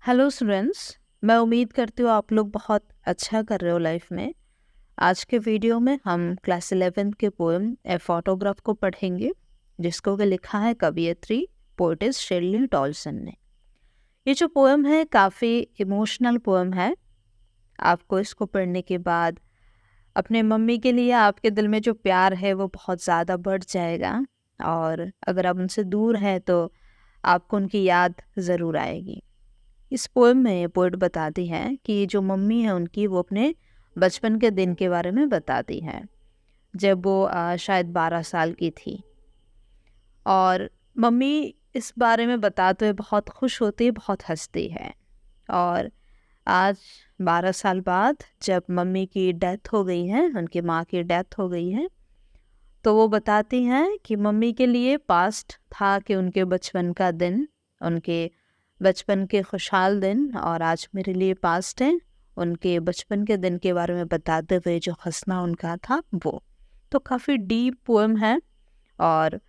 Hello students. मैं उम्मीद करती हूँ आप लोग बहुत अच्छा कर रहे हो लाइफ में। आज के वीडियो में हम क्लास 11th के पोएम ए फोटोग्राफ को पढ़ेंगे, जिसको कि लिखा है कवियत्री पोएटिस शेरली टॉलसन ने। ये जो पोएम है काफ़ी इमोशनल पोएम है। आपको इसको पढ़ने के बाद अपने मम्मी के लिए आपके दिल में जो प्यार है वो बहुत ज़्यादा बढ़ जाएगा, और अगर आप उनसे दूर हैं तो आपको उनकी याद ज़रूर आएगी। इस पोएम में पोएट बताती हैं कि जो मम्मी है उनकी, वो अपने बचपन के दिन के बारे में बताती हैं, जब वो शायद 12 साल की थी। और मम्मी इस बारे में बताते हुए बहुत खुश होती है, बहुत हंसती है। और आज 12 साल बाद जब मम्मी की डेथ हो गई है, उनकी माँ की डेथ हो गई है, तो वो बताती हैं कि मम्मी के लिए पास्ट था कि उनके बचपन का दिन, उनके बचपन के खुशहाल दिन, और आज मेरे लिए पास्ट है उनके बचपन के दिन के बारे में बताते हुए जो हंसना उनका था वो। तो काफ़ी डीप पोएम है और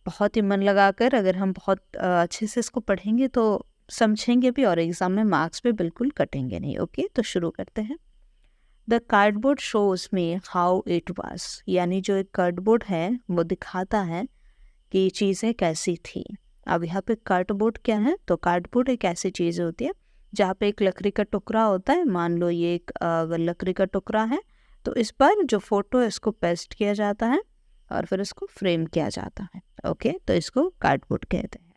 बहुत ही मन लगाकर अगर हम बहुत अच्छे से इसको पढ़ेंगे तो समझेंगे भी, और एग्ज़ाम में मार्क्स भी बिल्कुल कटेंगे नहीं। ओके, तो शुरू करते हैं। द कार्डबोर्ड शोज में हाउ इट वाज, यानी जो एक कार्डबोर्ड है वो दिखाता है कि चीज़ें कैसी थी। अब यहाँ पे कार्डबोर्ड क्या है? तो कार्डबोर्ड एक ऐसी चीज़ होती है जहाँ पे एक लकड़ी का टुकड़ा होता है। मान लो ये एक अगर लकड़ी का टुकड़ा है तो इस पर जो फोटो है इसको पेस्ट किया जाता है और फिर इसको फ्रेम किया जाता है। ओके, तो इसको कार्डबोर्ड कहते हैं।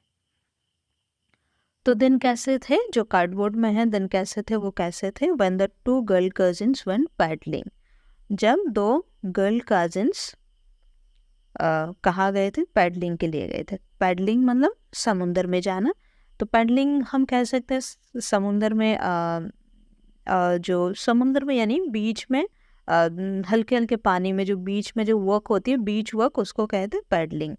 तो दिन कैसे थे जो कार्डबोर्ड में है? दिन कैसे थे? वो कैसे थे? When the two girl cousins went paddling, जब दो गर्ल कजिन्स कहाँ गए थे? पैडलिंग के लिए गए थे। पैडलिंग मतलब समुंदर में जाना। तो पैडलिंग हम कह सकते हैं समुंदर में जो समुंदर में यानी बीच में हल्के हल्के पानी में जो बीच में जो वर्क होती है, बीच वर्क, उसको कहते हैं पैडलिंग।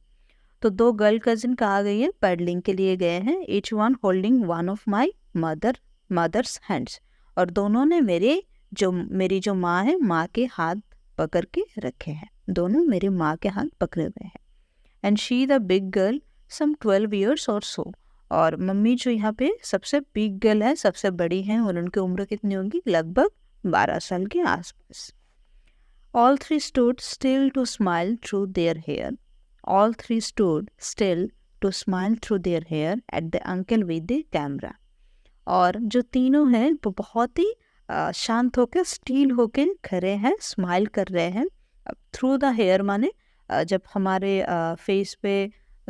तो दो गर्ल कजिन कहाँ गई है? पैडलिंग के लिए गए हैं। Each one holding one of my mother's hands, और दोनों ने मेरी जो माँ है, माँ के हाथ पकड़ के रखे हैं। दोनों मेरी माँ के हाथ पकड़े हुए हैं। And she the big girl some 12 years और सो, और मम्मी जो यहाँ पे सबसे बिग गर्ल है, सबसे बड़ी हैं, और उनकी उम्र कितनी होगी? लगभग 12 साल के आसपास। All three stood still to smile through their hair, all three stood still to smile through their hair at the uncle with the camera. और जो तीनों हैं वो बहुत ही शांत होकर, स्टील होकर खड़े हैं, स्माइल कर रहे हैं। थ्रू द हेयर माने जब हमारे फेस पे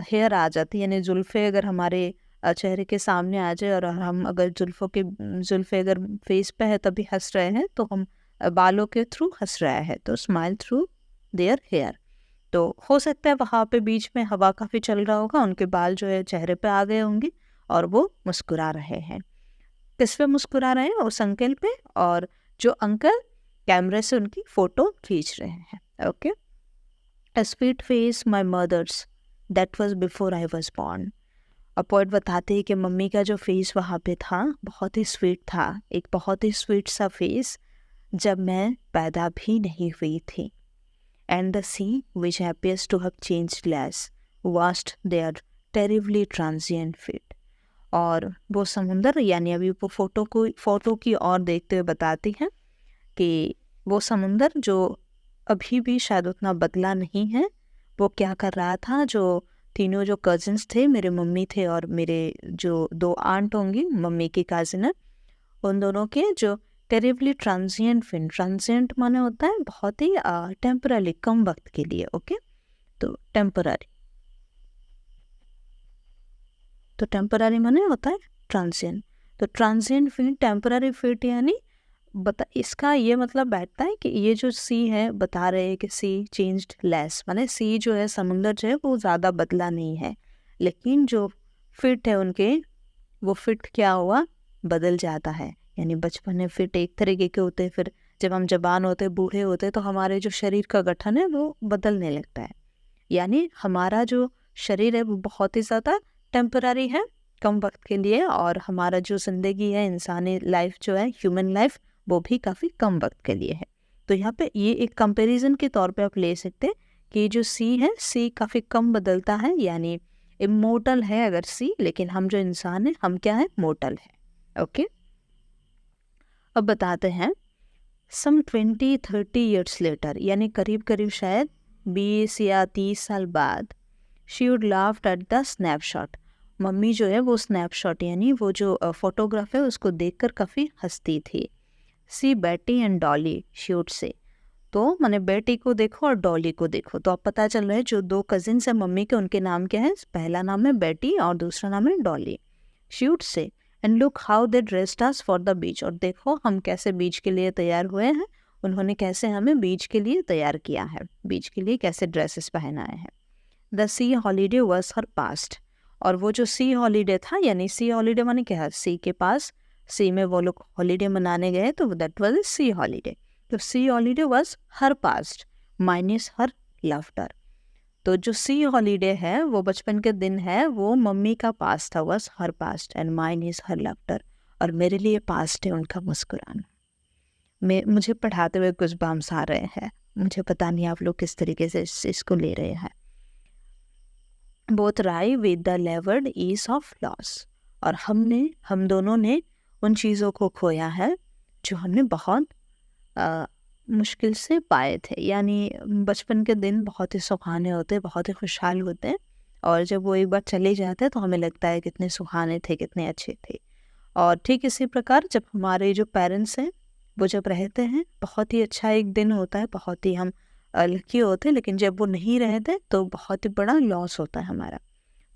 हेयर आ जाती है, यानी जुल्फ़े अगर हमारे चेहरे के सामने आ जाए और हम अगर जुल्फ़े अगर फेस पे है तभी हंस रहे हैं, तो हम बालों के थ्रू हंस रहे हैं, तो स्माइल थ्रू देयर हेयर। तो हो सकता है वहाँ पे बीच में हवा काफ़ी चल रहा होगा, उनके बाल जो है चेहरे पे आ गए होंगे और वो मुस्कुरा रहे हैं। किस पे मुस्कुरा रहे हैं? उस अंकल पे, और जो अंकल कैमरे से उनकी फ़ोटो खींच रहे हैं। Okay, A sweet face my mother's, that was before I was born। और पोएट बताते हैं कि मम्मी का जो फेस वहाँ पे था बहुत ही स्वीट था, एक बहुत ही स्वीट सा फेस, जब मैं पैदा भी नहीं हुई थी। And the sea, which appears to have changed less, watched their terribly transient fate। और वो समुंदर, यानी अभी वो फोटो की ओर देखते हुए बताती हैं कि वो समुंदर जो अभी भी शायद उतना बदला नहीं है, वो क्या कर रहा था? जो तीनों जो कजिन्स थे, मेरे मम्मी थे और मेरे जो दो आंट होंगी मम्मी की कजिन है, उन दोनों के जो टेरिबली ट्रांजिएंट माने होता है बहुत ही टेम्पररी, कम वक्त के लिए। ओके, तो टेम्पररी माने होता है ट्रांजिएंट। तो ट्रांजिएंट फिट, टेम्पररी फिट, यानी इसका ये मतलब बैठता है कि ये जो सी है, बता रहे हैं कि सी चेंज्ड लेस, माने सी जो है, समुंदर जो है वो ज़्यादा बदला नहीं है, लेकिन जो फिट है उनके, वो फिट क्या हुआ? बदल जाता है। यानी बचपन में फिट एक तरीके के होते हैं, फिर जब हम जवान होते, बूढ़े होते, तो हमारे जो शरीर का गठन है वो बदलने लगता है। यानी हमारा जो शरीर है वो बहुत ही ज़्यादा टेम्पररी है, कम वक्त के लिए, और हमारा जो ज़िंदगी है, इंसानी लाइफ जो है, ह्यूमन लाइफ, वो भी काफ़ी कम वक्त के लिए है। तो यहाँ पे ये एक कंपैरिजन के तौर पे आप ले सकते हैं कि जो सी है, सी काफ़ी कम बदलता है, यानी इमोर्टल है अगर सी, लेकिन हम जो इंसान है, हम क्या है? मोर्टल है। ओके, अब बताते हैं सम 20-30 ईयर्स लेटर, यानी करीब करीब शायद 20 या 30 साल बाद, she would laughed at the snapshot. Mummy जो है वो स्नैपशॉट यानी वो जो फोटोग्राफ है उसको देखकर काफ़ी हंसती थी। सी बेटी and Dolly she would say, तो मैंने बेटी को देखो और डॉली को देखो, तो अब पता चल रहा है जो दो कजिन्स हैं मम्मी के उनके नाम क्या है, पहला नाम है बेटी और दूसरा नाम है Dolly. She would say and look how they dressed us for the beach, और देखो हम कैसे बीच के लिए तैयार हुए हैं, उन्होंने कैसे हमें बीच के लिए तैयार किया है, बीच के लिए कैसे ड्रेसेस पहनाए हैं। The C holiday was her past, और वो जो सी हॉलीडे था, यानी सी हॉलीडे माने क्या है, सी के पास, सी में वो लोग हॉलीडे मनाने गए तो दैट वाज सी हॉलीडे। तो sea holiday was her past minus her laughter, तो जो सी हॉलीडे है वो बचपन के दिन है, वो मम्मी का पास्ट था, was her past and mine is her laughter, और मेरे लिए पास्ट है उनका मुस्कुराना। मुझे पढ़ाते हुए कुछ बम्स आ रहे हैं, मुझे पता नहीं आप लोग किस तरीके से इसको ले रहे हैं। Both wry with the laboured ease of loss, और हम दोनों ने उन चीज़ों को खोया है जो हमने बहुत मुश्किल से पाए थे, यानी बचपन के दिन बहुत ही सुहाने होते हैं, बहुत ही खुशहाल होते हैं, और जब वो एक बार चले जाते हैं तो हमें लगता है कितने सुहाने थे, कितने अच्छे थे। और ठीक इसी प्रकार जब हमारे जो पेरेंट्स हैं वो जब रहते हैं, बहुत ही अच्छा एक दिन होता है, बहुत ही हम लकी होते हैं, लेकिन जब वो नहीं रहते तो बहुत ही बड़ा लॉस होता है हमारा।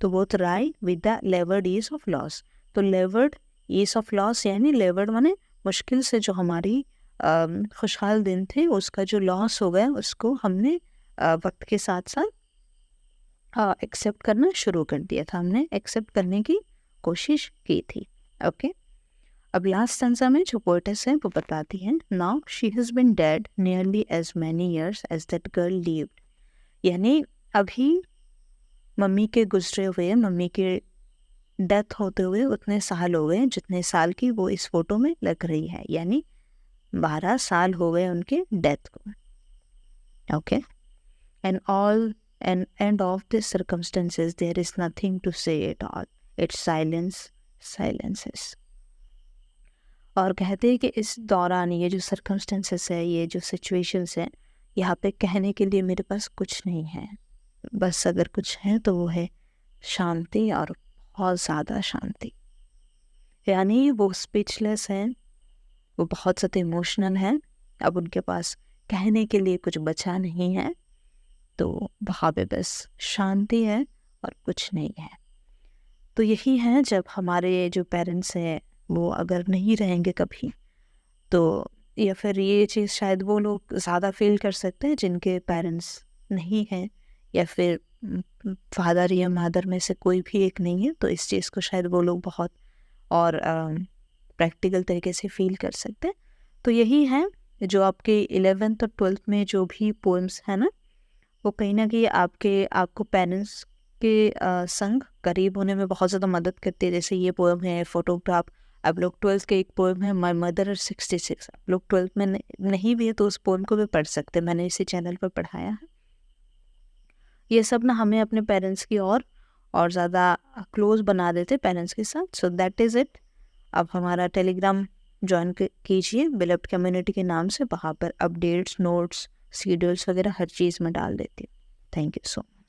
तो वो तो wry with the laboured ease of loss, तो लेवर्ड ईज ऑफ लॉस यानी लेवर्ड माने मुश्किल से जो हमारी खुशहाल दिन थे उसका जो लॉस हो गया उसको हमने वक्त के साथ साथ एक्सेप्ट करना शुरू कर दिया था, हमने एक्सेप्ट करने की कोशिश की थी। ओके, अब लास्ट स्टेंजा में जो पोएटेस है वो बताती है, now she has been dead nearly as many years as that girl lived, यानी अभी मम्मी के गुजरे हुए, मम्मी के डेथ होते हुए उतने साल हो गए जितने साल की वो इस फोटो में लग रही है, यानी 12 साल हो गए उनके डेथ को। Okay, and and of this circumstances there is nothing to say at all, its silences. और कहते हैं कि इस दौरान ये जो सर्कमस्टेंसेस है, ये जो सिचुएशंस हैं, यहाँ पे कहने के लिए मेरे पास कुछ नहीं है, बस अगर कुछ है तो वो है शांति, और बहुत ज़्यादा शांति, यानी वो स्पीचलेस हैं, वो बहुत ज़्यादा इमोशनल हैं, अब उनके पास कहने के लिए कुछ बचा नहीं है, तो वहाँ पे बस शांति है और कुछ नहीं है। तो यही है, जब हमारे जो पेरेंट्स हैं वो अगर नहीं रहेंगे कभी, तो या फिर ये चीज़ शायद वो लोग ज़्यादा फील कर सकते हैं जिनके पेरेंट्स नहीं हैं, या फिर फादर या मदर में से कोई भी एक नहीं है, तो इस चीज़ को शायद वो लोग बहुत और प्रैक्टिकल तरीके से फील कर सकते हैं। तो यही है जो आपके 11th और 12th में जो भी पोएम्स हैं ना, वो कहीं ना कहीं आपको पेरेंट्स के संग करीब होने में बहुत ज़्यादा मदद करती है। जैसे ये पोएम है फोटोग्राफ, आप लोग 12th के एक पोएम है माई मदर और 66, आप लोग 12th में नहीं भी है तो उस पोएम को भी पढ़ सकते हैं, मैंने इसी चैनल पर पढ़ाया है। ये सब ना हमें अपने पेरेंट्स की और ज़्यादा क्लोज बना देते पेरेंट्स के साथ। So that is it. अब हमारा टेलीग्राम ज्वाइन कीजिए बिलव्ड कम्युनिटी के नाम से, वहाँ पर अपडेट्स, नोट्स, शेड्यूल्स वगैरह हर चीज़ में डाल देती हूँ। Thank you so much.